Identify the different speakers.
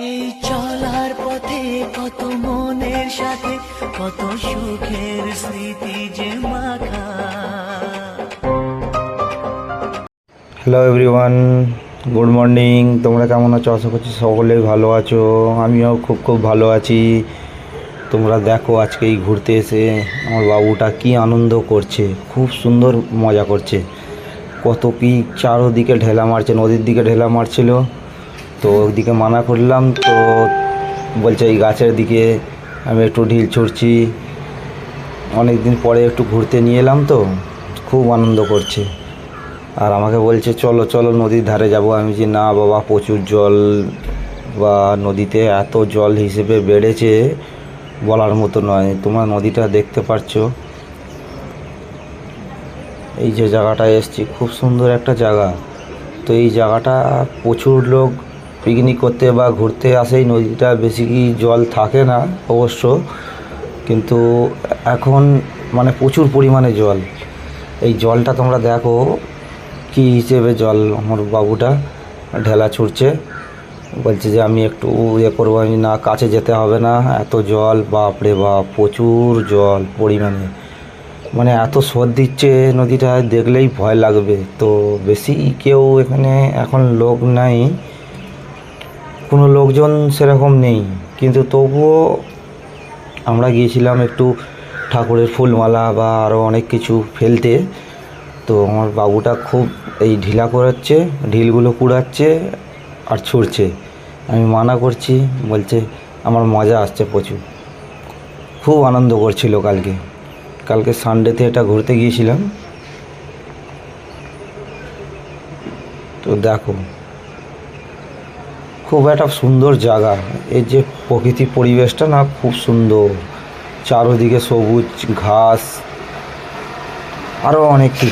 Speaker 1: এই চলার পথে কত মনের সাথে কত সুখের স্মৃতি যে মাখা।
Speaker 2: Hello everyone, good morning. তোমরা কেমন আছো? আশা করছি সকলেই ভালো আছো। আমিও খুব ভালো আছি। তোমরা দেখো, আজকে এই ঘুরতে এসে আমার বাবুটা কি আনন্দ করছে, খুব সুন্দর মজা করছে। কত কি চারোদিকে ঢেলা মারছে, নদীর দিকে ঢেলা মারছিল, তো ওদিকে মানা করলাম, তো বলছে এই গাছের দিকে আমি একটু ঢিল ছুঁড়ছি। অনেক দিন পরে একটু ঘুরতে নিয়ে এলাম, তো খুব আনন্দ করছে। আর আমাকে বলছে চলো চলো নদীর ধারে যাব। আমি যে না বাবা, প্রচুর জল, বা নদীতে এত জল হিসেবে বেড়েছে বলার মতো নয়। তোমরা নদীটা দেখতে পাচ্ছো, এই যে জায়গাটায় এসছি, খুব সুন্দর একটা জায়গা। তো এই জায়গাটা প্রচুর লোক পিকনিক করতে বা ঘুরতে আসে। এই নদীটা বেশি কি জল থাকে না অবশ্য, কিন্তু এখন মানে প্রচুর পরিমাণে জল। এই জলটা তোমরা দেখো কী হিসেবে জল। আমার বাবুটা ঢেলা ছুটছে, বলছে যে আমি একটু ইয়ে করবো। আমি না, কাছে যেতে হবে না, এত জল, বাপরে বাপ, প্রচুর জল পরিমাণে। মানে এত স্রোত দিচ্ছে নদীটা, দেখলেই ভয় লাগবে। তো বেশি কেউ এখানে এখন লোক নাই, কোনো লোকজন সেরকম নেই, কিন্তু তবুও আমরা গিয়েছিলাম একটু ঠাকুরের ফুলমালা বা আরও অনেক কিছু ফেলতে। তো আমার বাবুটা খুব এই ঢিলা করাচ্ছে, ঢিলগুলো কুড়াচ্ছে আর ছুঁড়ছে। আমি মানা করছি, বলছে আমার মজা আসছে প্রচুর। খুব আনন্দ করছিল কালকে সানডেতে এটা ঘুরতে গিয়েছিলাম। তো দেখো, খুব একটা সুন্দর জায়গা। এই যে প্রকৃতি পরিবেশটা না, খুব সুন্দর। চারোদিকে সবুজ ঘাস, আরও অনেক কিছু।